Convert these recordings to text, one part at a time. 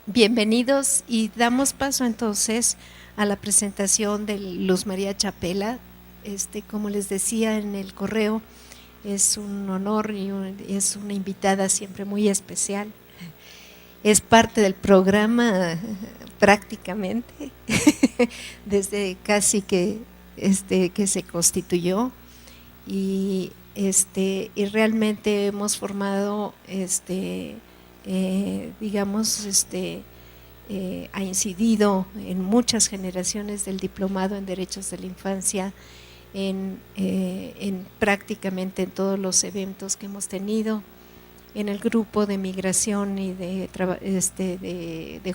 Bienvenidos y damos paso entonces a la presentación de Luz María Chapela. Como les decía en el correo, es un honor y es una invitada siempre muy especial. Es parte del programa prácticamente desde casi que se constituyó y realmente hemos formado digamos ha incidido en muchas generaciones del diplomado en Derechos de la Infancia, en prácticamente en todos los eventos que hemos tenido, en el grupo de migración y de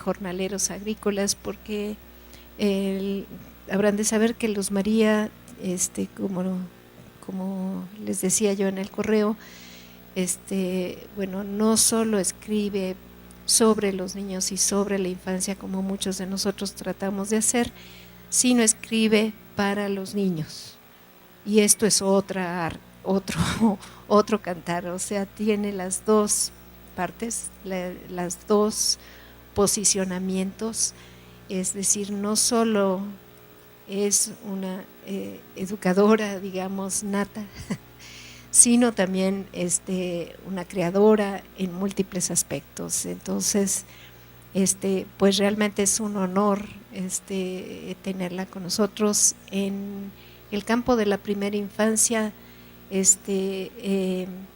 jornaleros agrícolas, porque habrán de saber que Luz María, como les decía yo en el correo, bueno, no solo escribe sobre los niños y sobre la infancia como muchos de nosotros tratamos de hacer, sino escribe para los niños. Y esto es otro cantar, o sea, tiene las dos partes, las dos posicionamientos, es decir, no solo es una educadora, digamos, nata, sino también una creadora en múltiples aspectos. Entonces, pues realmente es un honor tenerla con nosotros en el campo de la primera infancia.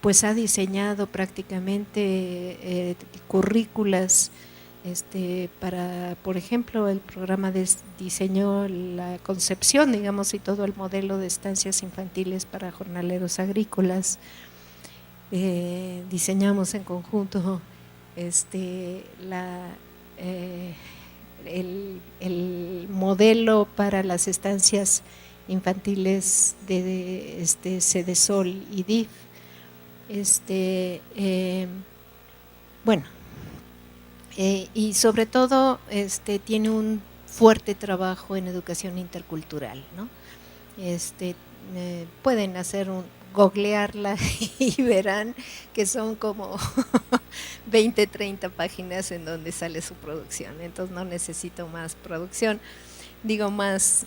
Pues ha diseñado prácticamente currículas para, por ejemplo, el programa diseñó la concepción, digamos, y todo el modelo de estancias infantiles para jornaleros agrícolas. Diseñamos en conjunto la, el modelo para las estancias infantiles de Cedesol y DIF. Bueno, y sobre todo tiene un fuerte trabajo en educación intercultural, ¿no? Pueden googlearla y verán que son como 20, 30 páginas en donde sale su producción, entonces no necesito más producción. Digo más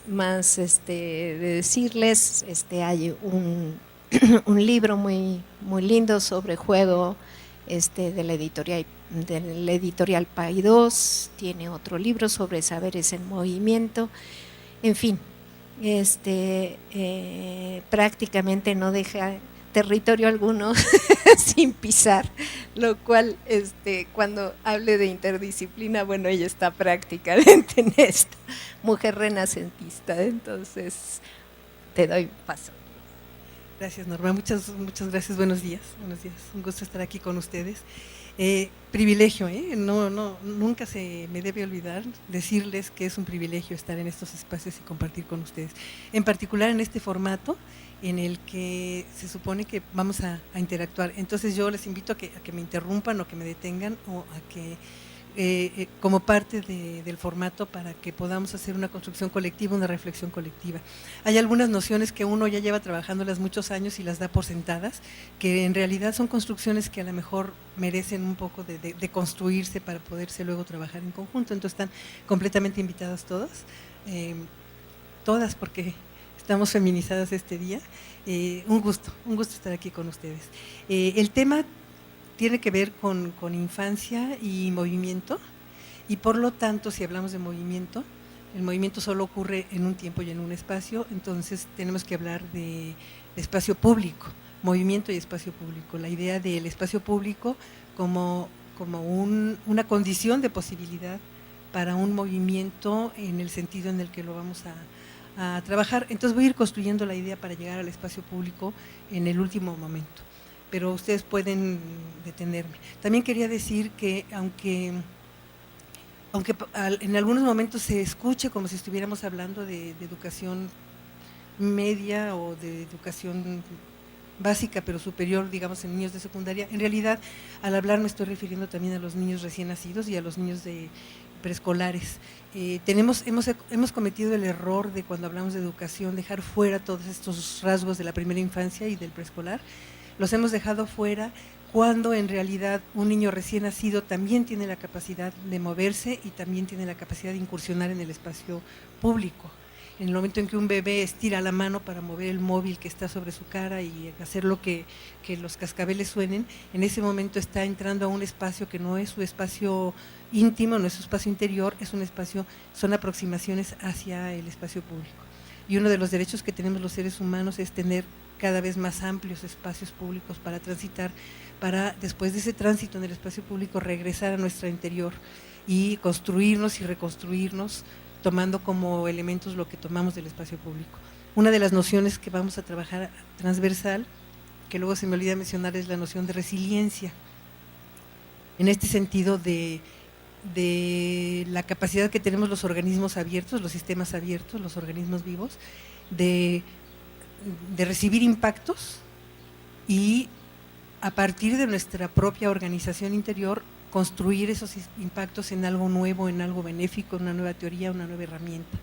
de decirles, hay un libro muy lindo sobre juego de la editorial Paidós, tiene otro libro sobre saberes en movimiento, en fin, prácticamente no deja territorio alguno sin pisar, lo cual cuando hable de interdisciplina, bueno, ella está prácticamente en esto, mujer renacentista. Entonces te doy paso. Gracias, Norma, muchas gracias, buenos días, un gusto estar aquí con ustedes. Privilegio, nunca se me debe olvidar decirles que es un privilegio estar en estos espacios y compartir con ustedes, en particular en este formato en el que se supone que vamos a interactuar. Entonces yo les invito a que me interrumpan o que me detengan o a que como parte del formato para que podamos hacer una construcción colectiva, una reflexión colectiva. Hay algunas nociones que uno ya lleva trabajándolas muchos años y las da por sentadas, que en realidad son construcciones que a lo mejor merecen un poco de construirse para poderse luego trabajar en conjunto. Entonces están completamente invitadas todas porque estamos feminizadas este día. Un gusto estar aquí con ustedes. El tema tiene que ver con infancia y movimiento, y por lo tanto, si hablamos de movimiento, el movimiento solo ocurre en un tiempo y en un espacio, entonces tenemos que hablar de espacio público, movimiento y espacio público. La idea del espacio público como una condición de posibilidad para un movimiento en el sentido en el que lo vamos a trabajar. Entonces voy a ir construyendo la idea para llegar al espacio público en el último momento, pero ustedes pueden detenerme. También quería decir que aunque en algunos momentos se escuche como si estuviéramos hablando de educación media o de educación básica pero superior, digamos, en niños de secundaria, en realidad al hablar me estoy refiriendo también a los niños recién nacidos y a los niños de preescolares. Hemos cometido el error de, cuando hablamos de educación, dejar fuera todos estos rasgos de la primera infancia y del preescolar. Los hemos dejado fuera cuando en realidad un niño recién nacido también tiene la capacidad de moverse y también tiene la capacidad de incursionar en el espacio público. En el momento en que un bebé estira la mano para mover el móvil que está sobre su cara y hacer lo que los cascabeles suenen, en ese momento está entrando a un espacio que no es su espacio íntimo, no es su espacio interior, es un espacio, son aproximaciones hacia el espacio público. Y uno de los derechos que tenemos los seres humanos es tener cada vez más amplios espacios públicos para transitar, para después de ese tránsito en el espacio público regresar a nuestro interior y construirnos y reconstruirnos, tomando como elementos lo que tomamos del espacio público. Una de las nociones que vamos a trabajar transversal, que luego se me olvida mencionar, es la noción de resiliencia. En este sentido de la capacidad que tenemos los organismos abiertos, los sistemas abiertos, los organismos vivos, de recibir impactos y a partir de nuestra propia organización interior construir esos impactos en algo nuevo, en algo benéfico, una nueva teoría, una nueva herramienta.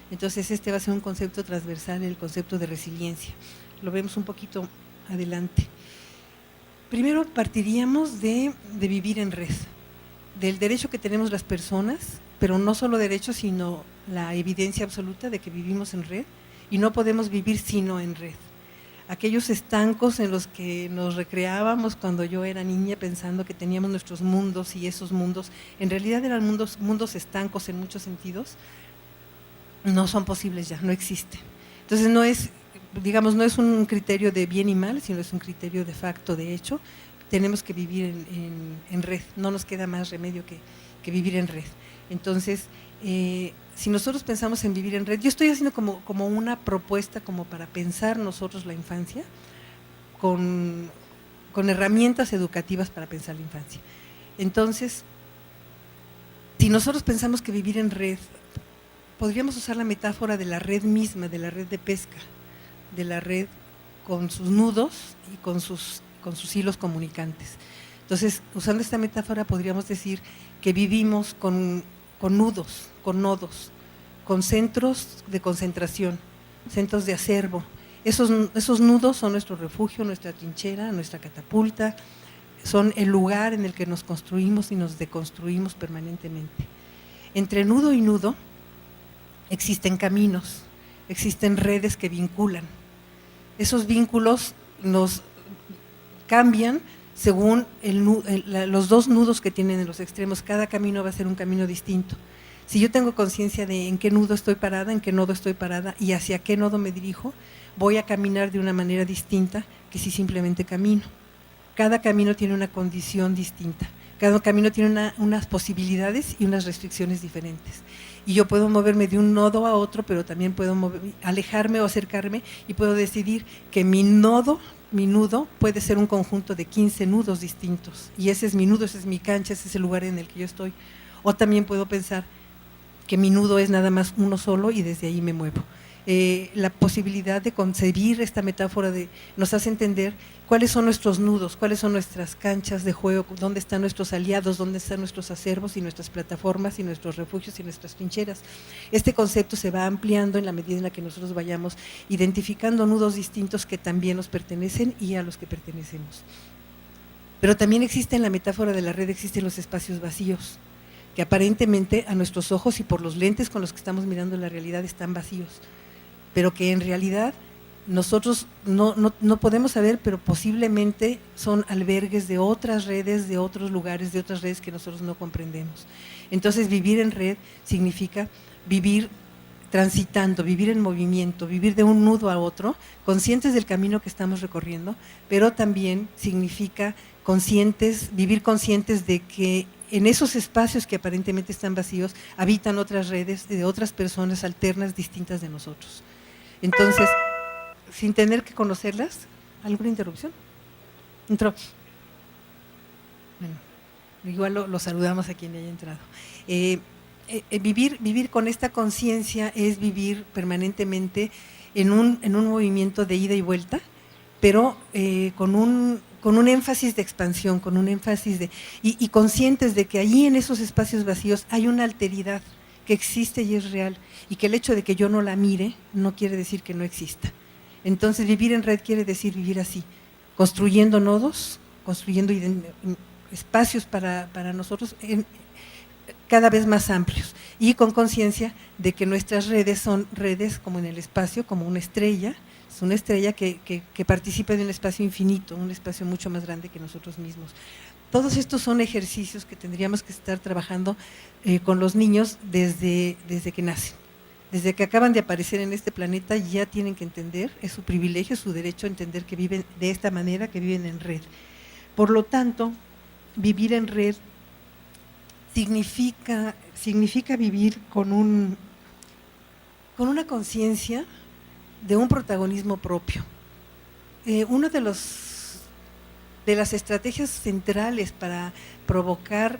Entonces este va a ser un concepto transversal, el concepto de resiliencia. Lo vemos un poquito adelante. Primero partiríamos de vivir en red, del derecho que tenemos las personas, pero no solo derecho, sino la evidencia absoluta de que vivimos en red y no podemos vivir sino en red. Aquellos estancos en los que nos recreábamos cuando yo era niña pensando que teníamos nuestros mundos y esos mundos, en realidad eran mundos estancos en muchos sentidos, no son posibles ya, no existen. Entonces no es, digamos, no es un criterio de bien y mal, sino es un criterio de facto, de hecho, tenemos que vivir en red, no nos queda más remedio que vivir en red. Entonces, si nosotros pensamos en vivir en red, yo estoy haciendo como una propuesta como para pensar nosotros la infancia con herramientas educativas para pensar la infancia. Entonces, si nosotros pensamos que vivir en red, podríamos usar la metáfora de la red misma, de la red de pesca, de la red con sus nudos y con sus hilos comunicantes. Entonces, usando esta metáfora podríamos decir que vivimos con nudos, con nodos, con centros de concentración, centros de acervo. Esos nudos son nuestro refugio, nuestra trinchera, nuestra catapulta, son el lugar en el que nos construimos y nos deconstruimos permanentemente. Entre nudo y nudo existen caminos, existen redes que vinculan. Esos vínculos nos cambian según los dos nudos que tienen en los extremos. Cada camino va a ser un camino distinto. Si yo tengo conciencia de en qué nudo estoy parada, en qué nodo estoy parada y hacia qué nodo me dirijo, voy a caminar de una manera distinta que si simplemente camino. Cada camino tiene una condición distinta, cada camino tiene unas posibilidades y unas restricciones diferentes. Y yo puedo moverme de un nodo a otro, pero también puedo alejarme o acercarme y puedo decidir que mi nudo puede ser un conjunto de 15 nudos distintos y ese es mi nudo, ese es mi cancha, ese es el lugar en el que yo estoy. O también puedo pensar que mi nudo es nada más uno solo y desde ahí me muevo. La posibilidad de concebir esta metáfora nos hace entender cuáles son nuestros nudos, cuáles son nuestras canchas de juego, dónde están nuestros aliados, dónde están nuestros acervos y nuestras plataformas y nuestros refugios y nuestras trincheras. Este concepto se va ampliando en la medida en la que nosotros vayamos identificando nudos distintos que también nos pertenecen y a los que pertenecemos. Pero también existe en la metáfora de la red, existen los espacios vacíos, que aparentemente a nuestros ojos y por los lentes con los que estamos mirando la realidad están vacíos, pero que en realidad nosotros no podemos saber, pero posiblemente son albergues de otras redes, de otros lugares, de otras redes que nosotros no comprendemos. Entonces vivir en red significa vivir transitando, vivir en movimiento, vivir de un nudo a otro, conscientes del camino que estamos recorriendo, pero también significa vivir conscientes de que en esos espacios que aparentemente están vacíos habitan otras redes de otras personas alternas distintas de nosotros. Entonces, sin tener que conocerlas, ¿alguna interrupción? Entró. Bueno, igual lo saludamos a quien haya entrado. Vivir con esta conciencia es vivir permanentemente en un movimiento de ida y vuelta, pero con un énfasis de expansión, con un énfasis y conscientes de que allí en esos espacios vacíos hay una alteridad que existe y es real, y que el hecho de que yo no la mire no quiere decir que no exista. Entonces vivir en red quiere decir vivir así, construyendo nodos, construyendo espacios para nosotros cada vez más amplios y con conciencia de que nuestras redes son redes como en el espacio, como una estrella, es una estrella que participa de un espacio infinito, un espacio mucho más grande que nosotros mismos. Todos estos son ejercicios que tendríamos que estar trabajando con los niños desde que nacen. Desde que acaban de aparecer en este planeta ya tienen que entender, es su privilegio, es su derecho a entender que viven de esta manera, que viven en red. Por lo tanto, vivir en red significa vivir con una conciencia de un protagonismo propio. Uno de las estrategias centrales para provocar,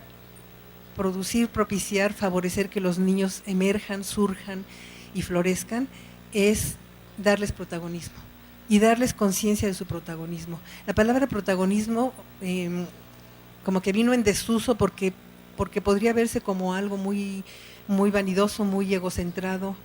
producir, propiciar, favorecer que los niños emerjan, surjan y florezcan es darles protagonismo y darles conciencia de su protagonismo. La palabra protagonismo como que vino en desuso porque podría verse como algo muy, muy vanidoso, muy egocentrado,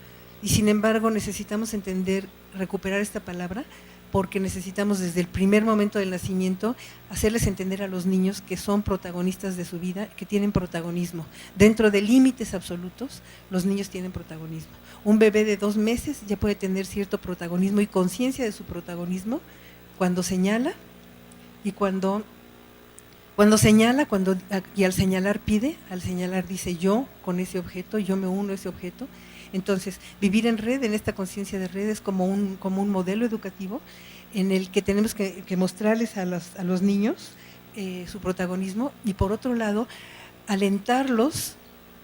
y sin embargo necesitamos entender, recuperar esta palabra, porque necesitamos desde el primer momento del nacimiento hacerles entender a los niños que son protagonistas de su vida, que tienen protagonismo. Dentro de límites absolutos, los niños tienen protagonismo. Un bebé de 2 meses ya puede tener cierto protagonismo y conciencia de su protagonismo cuando señala y cuando señala, y al señalar pide, al señalar dice yo con ese objeto, yo me uno a ese objeto. Entonces, vivir en red, en esta conciencia de red, es como un modelo educativo en el que tenemos que mostrarles a los niños su protagonismo y, por otro lado, alentarlos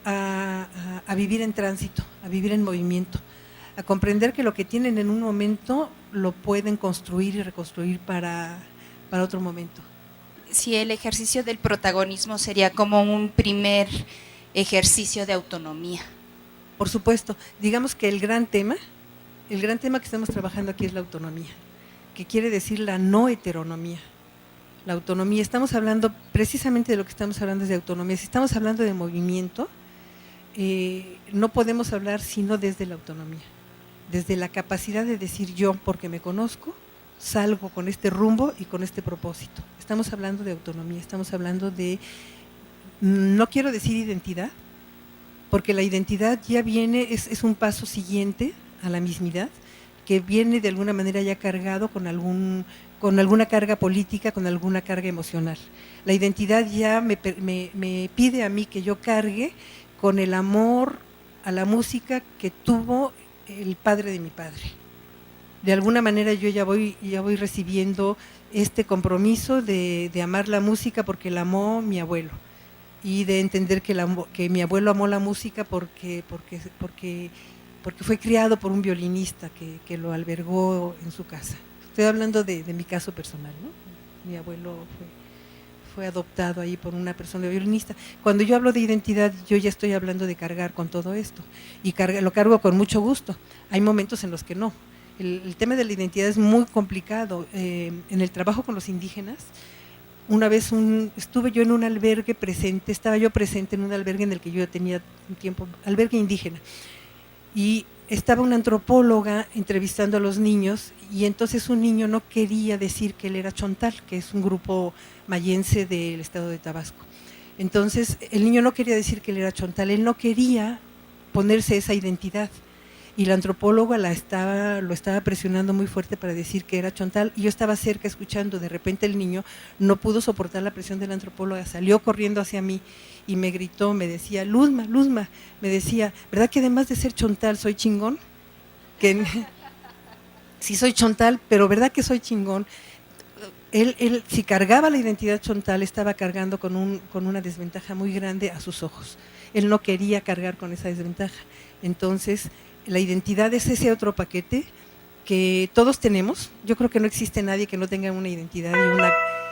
a vivir en tránsito, a vivir en movimiento, a comprender que lo que tienen en un momento lo pueden construir y reconstruir para otro momento. Sí, el ejercicio del protagonismo sería como un primer ejercicio de autonomía. Por supuesto, digamos que el gran tema que estamos trabajando aquí es la autonomía, que quiere decir la no heteronomía. La autonomía, estamos hablando precisamente de lo que estamos hablando es de autonomía. Si estamos hablando de movimiento, no podemos hablar sino desde la autonomía, desde la capacidad de decir yo, porque me conozco, salgo con este rumbo y con este propósito. Estamos hablando de autonomía, estamos hablando de, no quiero decir identidad, porque la identidad ya viene, es un paso siguiente a la mismidad, que viene de alguna manera ya cargado con alguna carga política, con alguna carga emocional. La identidad ya me pide a mí que yo cargue con el amor a la música que tuvo el padre de mi padre. De alguna manera yo ya voy recibiendo este compromiso de amar la música porque la amó mi abuelo, y de entender que mi abuelo amó la música porque fue criado por un violinista que lo albergó en su casa. Estoy hablando de mi caso personal, ¿no? Mi abuelo fue adoptado ahí por una persona violinista. Cuando yo hablo de identidad, yo ya estoy hablando de cargar con todo esto, y lo cargo con mucho gusto. Hay momentos en los que no. El tema de la identidad es muy complicado. En el trabajo con los indígenas, una vez estuve yo en un albergue estaba yo presente en un albergue en el que yo tenía un tiempo, albergue indígena, y estaba una antropóloga entrevistando a los niños, y entonces un niño no quería decir que él era chontal, que es un grupo mayense del estado de Tabasco. Entonces el niño no quería decir que él era chontal, él no quería ponerse esa identidad. Y la antropóloga lo estaba presionando muy fuerte para decir que era chontal, y yo estaba cerca escuchando. De repente el niño no pudo soportar la presión de la antropóloga, salió corriendo hacia mí y me gritó, me decía, Luzma, me decía, ¿verdad que además de ser chontal soy chingón? Que sí soy chontal, pero ¿verdad que soy chingón? Él si cargaba la identidad chontal, estaba cargando con una desventaja muy grande a sus ojos. Él no quería cargar con esa desventaja. Entonces, la identidad es ese otro paquete que todos tenemos. Yo creo que no existe nadie que no tenga una identidad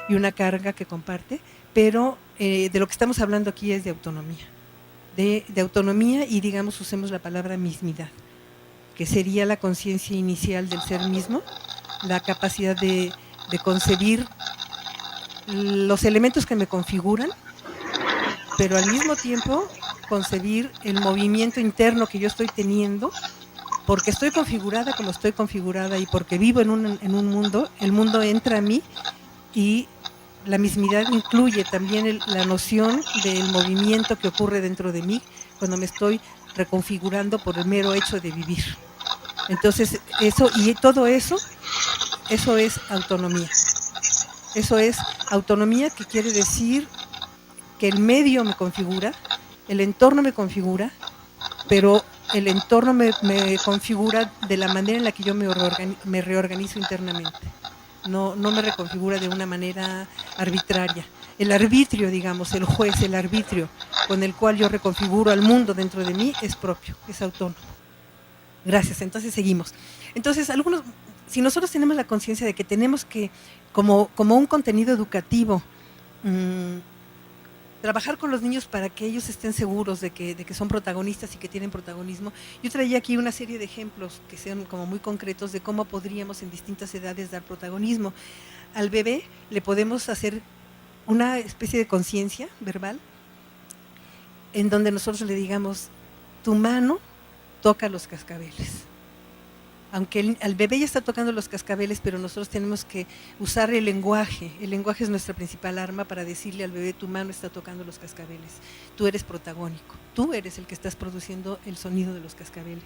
y una carga que comparte, pero de lo que estamos hablando aquí es de autonomía. De autonomía, y digamos, usemos la palabra mismidad, que sería la conciencia inicial del ser mismo, la capacidad de concebir los elementos que me configuran, pero al mismo tiempo concebir el movimiento interno que yo estoy teniendo, porque estoy configurada como estoy configurada y porque vivo en un mundo. El mundo entra a mí y la mismidad incluye también la noción del movimiento que ocurre dentro de mí cuando me estoy reconfigurando por el mero hecho de vivir. Entonces, eso y todo eso es autonomía. Eso es autonomía, que quiere decir que el medio me configura, el entorno me configura, pero el entorno me configura de la manera en la que yo me reorganizo internamente. No me reconfigura de una manera arbitraria. El arbitrio, digamos, el juez, el arbitrio con el cual yo reconfiguro al mundo dentro de mí es propio, es autónomo. Gracias, entonces seguimos. Entonces, si nosotros tenemos la conciencia de que tenemos que, como un contenido educativo, trabajar con los niños para que ellos estén seguros de que son protagonistas y que tienen protagonismo. Yo traía aquí una serie de ejemplos que sean como muy concretos de cómo podríamos en distintas edades dar protagonismo. Al bebé le podemos hacer una especie de conciencia verbal en donde nosotros le digamos, tu mano toca los cascabeles. Aunque al bebé ya está tocando los cascabeles, pero nosotros tenemos que usar el lenguaje. El lenguaje es nuestra principal arma para decirle al bebé, tu mano está tocando los cascabeles. Tú eres protagónico, tú eres el que estás produciendo el sonido de los cascabeles.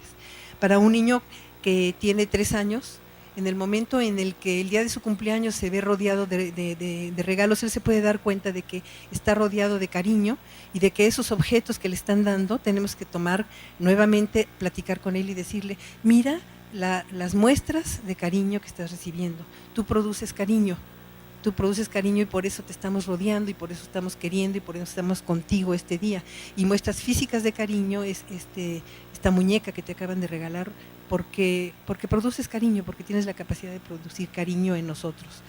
Para un niño que tiene 3 años, en el momento en el que el día de su cumpleaños se ve rodeado de regalos, él se puede dar cuenta de que está rodeado de cariño y de que esos objetos que le están dando, tenemos que tomar nuevamente, platicar con él y decirle, mira, las muestras de cariño que estás recibiendo. Tú produces cariño y por eso te estamos rodeando y por eso estamos queriendo y por eso estamos contigo este día. Y muestras físicas de cariño es esta muñeca que te acaban de regalar porque produces cariño, porque tienes la capacidad de producir cariño en nosotros.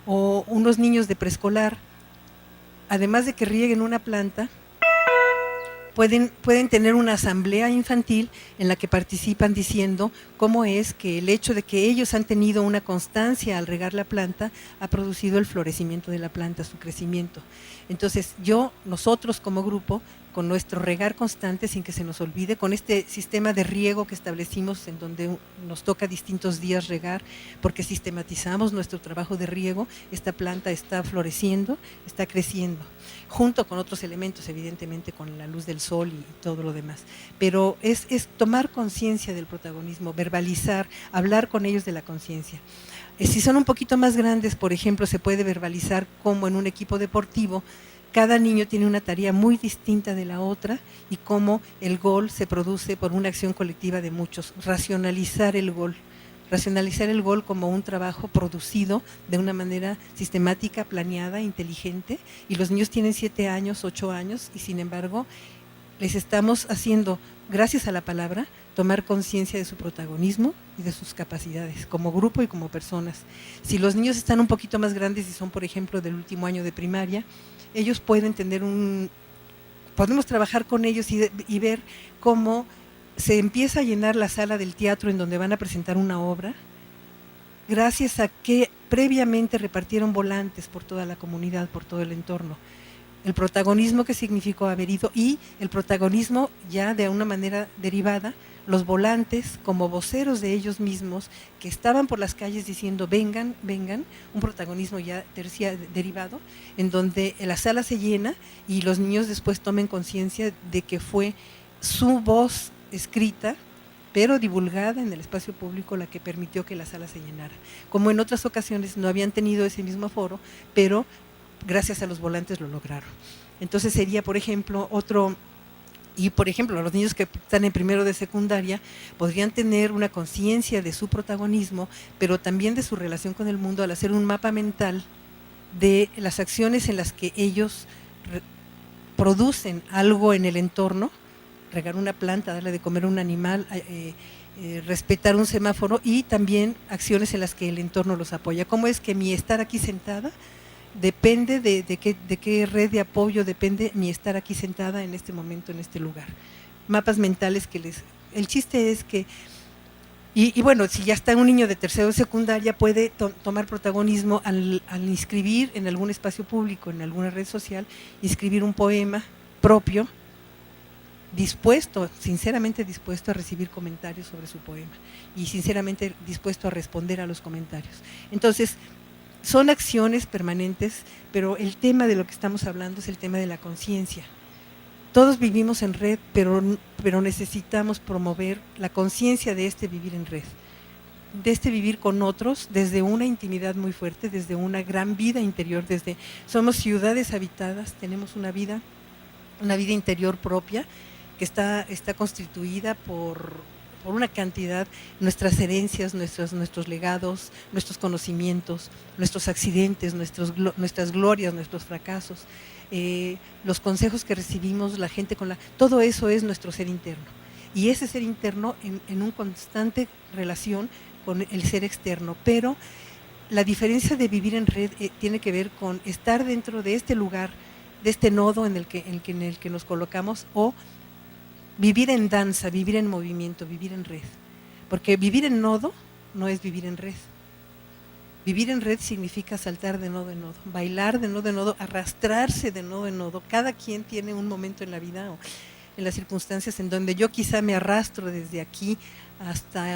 O unos niños de preescolar, además de que rieguen una planta, pueden tener una asamblea infantil en la que participan diciendo cómo es que el hecho de que ellos han tenido una constancia al regar la planta ha producido el florecimiento de la planta, su crecimiento. Entonces nosotros como grupo, con nuestro regar constante sin que se nos olvide, con este sistema de riego que establecimos en donde nos toca distintos días regar, porque sistematizamos nuestro trabajo de riego, esta planta está floreciendo, está creciendo, junto con otros elementos, evidentemente con la luz del sol y todo lo demás. Pero es tomar conciencia del protagonismo, verbalizar, hablar con ellos de la conciencia. Si son un poquito más grandes, por ejemplo, se puede verbalizar como en un equipo deportivo, cada niño tiene una tarea muy distinta de la otra y cómo el gol se produce por una acción colectiva de muchos. Racionalizar el gol como un trabajo producido de una manera sistemática, planeada, inteligente, y los niños tienen 7 años, 8 años y sin embargo les estamos haciendo, gracias a la palabra, tomar conciencia de su protagonismo y de sus capacidades como grupo y como personas. Si los niños están un poquito más grandes y son, por ejemplo, del último año de primaria, ellos pueden tener podemos trabajar con ellos y ver cómo se empieza a llenar la sala del teatro en donde van a presentar una obra, gracias a que previamente repartieron volantes por toda la comunidad, por todo el entorno. El protagonismo que significó haber ido y el protagonismo ya de una manera derivada, los volantes como voceros de ellos mismos que estaban por las calles diciendo vengan, vengan, un protagonismo ya derivado, en donde la sala se llena y los niños después tomen conciencia de que fue su voz escrita, pero divulgada en el espacio público, la que permitió que la sala se llenara. Como en otras ocasiones no habían tenido ese mismo aforo, pero gracias a los volantes lo lograron. Entonces sería, por ejemplo, los niños que están en primero de secundaria podrían tener una conciencia de su protagonismo, pero también de su relación con el mundo al hacer un mapa mental de las acciones en las que ellos producen algo en el entorno, regar una planta, darle de comer a un animal, respetar un semáforo y también acciones en las que el entorno los apoya. ¿Cómo es que mi estar aquí sentada depende de qué red de apoyo depende mi estar aquí sentada en este momento, en este lugar? Mapas mentales el chiste es que, y bueno, si ya está un niño de tercero de secundaria, puede tomar protagonismo al inscribir en algún espacio público, en alguna red social, inscribir un poema propio, sinceramente dispuesto a recibir comentarios sobre su poema y sinceramente dispuesto a responder a los comentarios. Entonces, son acciones permanentes, pero el tema de lo que estamos hablando es el tema de la conciencia. Todos vivimos en red, pero necesitamos promover la conciencia de este vivir en red, de este vivir con otros desde una intimidad muy fuerte, desde una gran vida interior, somos ciudades habitadas, tenemos una vida interior propia que está constituida por una cantidad, nuestras herencias, nuestros legados, nuestros conocimientos, nuestros accidentes, nuestras glorias, nuestros fracasos, los consejos que recibimos, la gente todo eso es nuestro ser interno. Y ese ser interno en una constante relación con el ser externo, pero la diferencia de vivir en red tiene que ver con estar dentro de este lugar, de este nodo en el que nos colocamos, o vivir en danza, vivir en movimiento, vivir en red. Porque vivir en nodo no es vivir en red. Vivir en red significa saltar de nodo en nodo, bailar de nodo en nodo, arrastrarse de nodo en nodo. Cada quien tiene un momento en la vida o en las circunstancias en donde yo quizá me arrastro desde aquí hasta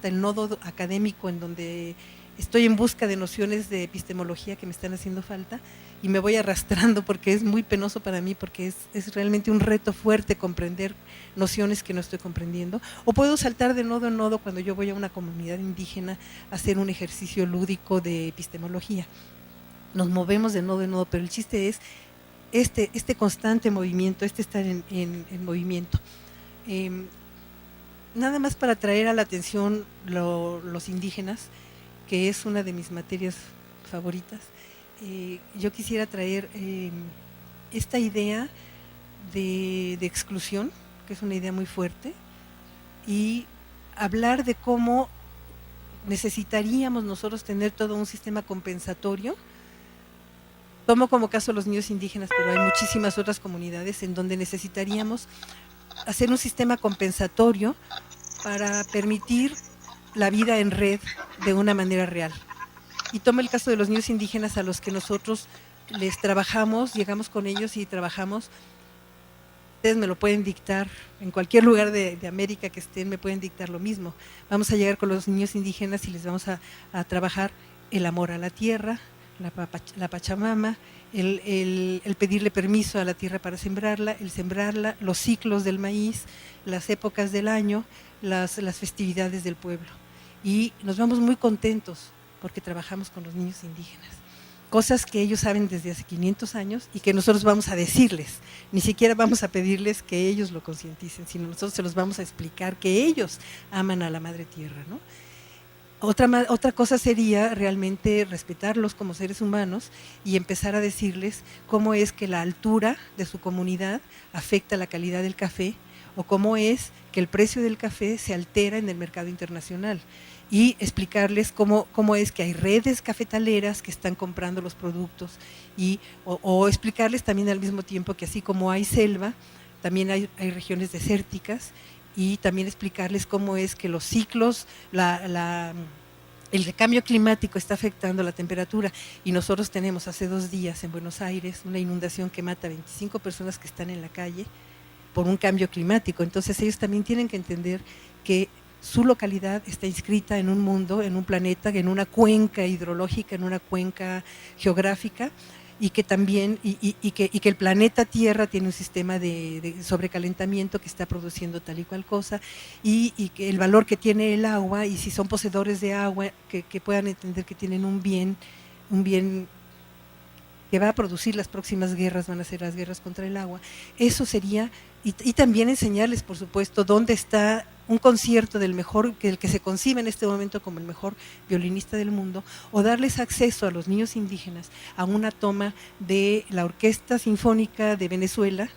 el nodo académico, en donde estoy en busca de nociones de epistemología que me están haciendo falta, y me voy arrastrando porque es muy penoso para mí, porque es realmente un reto fuerte comprender nociones que no estoy comprendiendo. O puedo saltar de nodo en nodo cuando yo voy a una comunidad indígena a hacer un ejercicio lúdico de epistemología. Nos movemos de nodo en nodo, pero el chiste es este constante movimiento, estar en movimiento. Nada más para traer a la atención los indígenas, que es una de mis materias favoritas. Yo quisiera traer esta idea de exclusión, que es una idea muy fuerte, y hablar de cómo necesitaríamos nosotros tener todo un sistema compensatorio. Tomo como caso los niños indígenas, pero hay muchísimas otras comunidades en donde necesitaríamos hacer un sistema compensatorio para permitir la vida en red de una manera real. Y tomo el caso de los niños indígenas a los que nosotros les trabajamos, llegamos con ellos y trabajamos. Ustedes me lo pueden dictar, en cualquier lugar de América que estén me pueden dictar lo mismo. Vamos a llegar con los niños indígenas y les vamos a trabajar el amor a la tierra, la Pachamama, el pedirle permiso a la tierra para sembrarla, el sembrarla, los ciclos del maíz, las épocas del año, las festividades del pueblo. Y nos vamos muy contentos porque trabajamos con los niños indígenas. Cosas que ellos saben desde hace 500 años y que nosotros vamos a decirles. Ni siquiera vamos a pedirles que ellos lo concienticen, sino nosotros se los vamos a explicar que ellos aman a la madre tierra, ¿no? Otra cosa sería realmente respetarlos como seres humanos y empezar a decirles cómo es que la altura de su comunidad afecta la calidad del café, o cómo es que el precio del café se altera en el mercado internacional, y explicarles cómo es que hay redes cafetaleras que están comprando los productos, o explicarles también al mismo tiempo que así como hay selva, también hay regiones desérticas, y también explicarles cómo es que los ciclos, el cambio climático está afectando la temperatura, y nosotros tenemos hace 2 días en Buenos Aires una inundación que mata a 25 personas que están en la calle por un cambio climático. Entonces ellos también tienen que entender que su localidad está inscrita en un mundo, en un planeta, en una cuenca hidrológica, en una cuenca geográfica, y que también que el planeta Tierra tiene un sistema de sobrecalentamiento que está produciendo tal y cual cosa, y que el valor que tiene el agua, y si son poseedores de agua, que puedan entender que tienen un bien que va a producir las próximas guerras, van a ser las guerras contra el agua. Eso sería, y también enseñarles, por supuesto, dónde está un concierto del mejor, el que se concibe en este momento como el mejor violinista del mundo, o darles acceso a los niños indígenas a una toma de la Orquesta Sinfónica de Venezuela,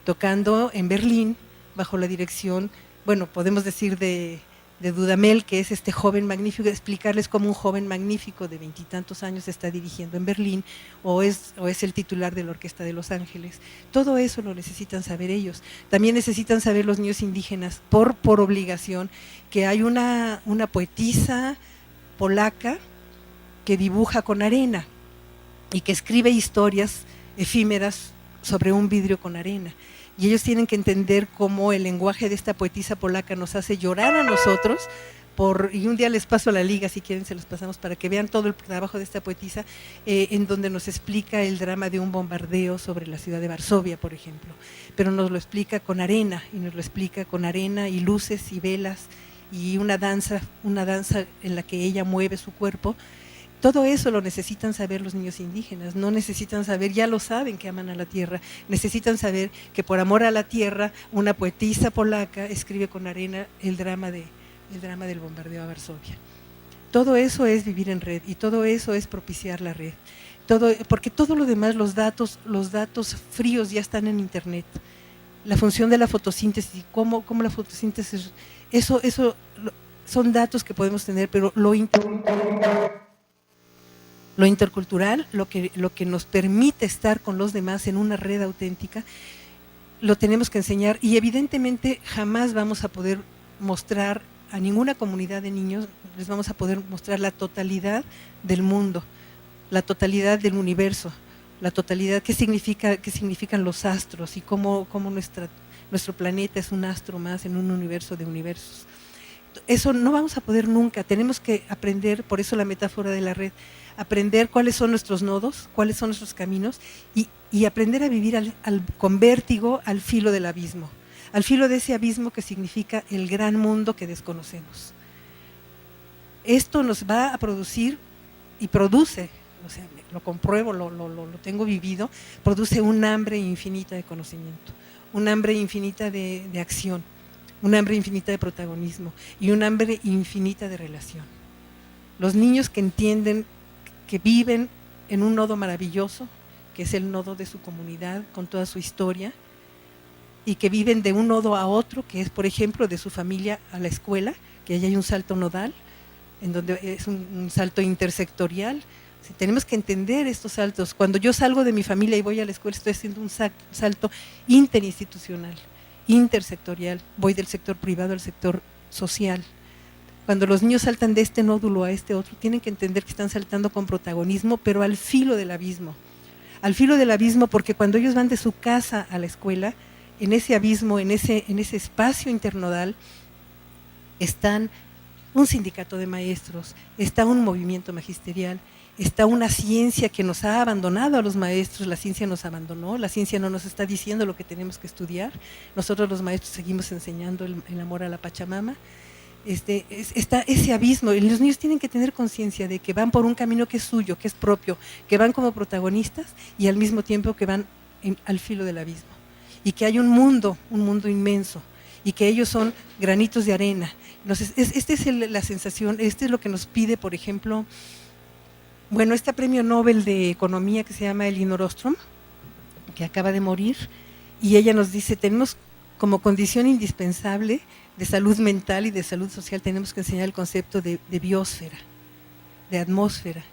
tocando en Berlín, bajo la dirección, bueno, podemos decir de Dudamel, que es este joven magnífico, explicarles cómo un joven magnífico de 20 y tantos años está dirigiendo en Berlín, o es el titular de la Orquesta de Los Ángeles. Todo eso lo necesitan saber ellos. También necesitan saber los niños indígenas, por obligación, que hay una poetisa polaca que dibuja con arena y que escribe historias efímeras sobre un vidrio con arena. Y ellos tienen que entender cómo el lenguaje de esta poetisa polaca nos hace llorar a nosotros, y un día les paso la liga, si quieren se los pasamos para que vean todo el trabajo de esta poetisa, en donde nos explica el drama de un bombardeo sobre la ciudad de Varsovia, por ejemplo, pero nos lo explica con arena, y nos lo explica con arena y luces y velas y una danza en la que ella mueve su cuerpo. Todo eso lo necesitan saber los niños indígenas, no necesitan saber, ya lo saben que aman a la tierra, necesitan saber que por amor a la tierra una poetisa polaca escribe con arena el drama del bombardeo a Varsovia. Todo eso es vivir en red y todo eso es propiciar la red. Porque todo lo demás, los datos fríos ya están en internet. La función de la fotosíntesis, cómo la fotosíntesis, eso son datos que podemos tener, pero lo intercultural, lo que nos permite estar con los demás en una red auténtica, lo tenemos que enseñar y evidentemente jamás vamos a poder mostrar a ninguna comunidad de niños, les vamos a poder mostrar la totalidad del mundo, la totalidad del universo, la totalidad, qué significan los astros y cómo nuestro planeta es un astro más en un universo de universos. Eso no vamos a poder nunca, tenemos que aprender, por eso la metáfora de la red, aprender cuáles son nuestros nodos, cuáles son nuestros caminos y aprender a vivir con vértigo al filo del abismo, al filo de ese abismo que significa el gran mundo que desconocemos. Esto nos va a producir y produce, o sea, lo compruebo, lo tengo vivido, produce un hambre infinita de conocimiento, un hambre infinita de acción, un hambre infinita de protagonismo y un hambre infinita de relación. Los niños que entienden que viven en un nodo maravilloso, que es el nodo de su comunidad con toda su historia, y que viven de un nodo a otro, que es por ejemplo de su familia a la escuela, que allá hay un salto nodal, en donde es un salto intersectorial. O sea, tenemos que entender estos saltos. Cuando yo salgo de mi familia y voy a la escuela, estoy haciendo un salto interinstitucional, intersectorial, voy del sector privado al sector social. Cuando los niños saltan de este nódulo a este otro, tienen que entender que están saltando con protagonismo, pero al filo del abismo. Al filo del abismo, porque cuando ellos van de su casa a la escuela, en ese abismo, en ese espacio internodal, están un sindicato de maestros, está un movimiento magisterial, está una ciencia que nos ha abandonado a los maestros, la ciencia nos abandonó, la ciencia no nos está diciendo lo que tenemos que estudiar, nosotros los maestros seguimos enseñando el amor a la Pachamama. Está ese abismo y los niños tienen que tener conciencia de que van por un camino que es suyo, que es propio, que van como protagonistas y al mismo tiempo que van al filo del abismo y que hay un mundo inmenso y que ellos son granitos de arena. Entonces, esta es la sensación, es lo que nos pide, por ejemplo, este premio Nobel de Economía que se llama Elinor Ostrom, que acaba de morir, y ella nos dice, tenemos como condición indispensable de salud mental y de salud social, tenemos que enseñar el concepto de biosfera, de atmósfera,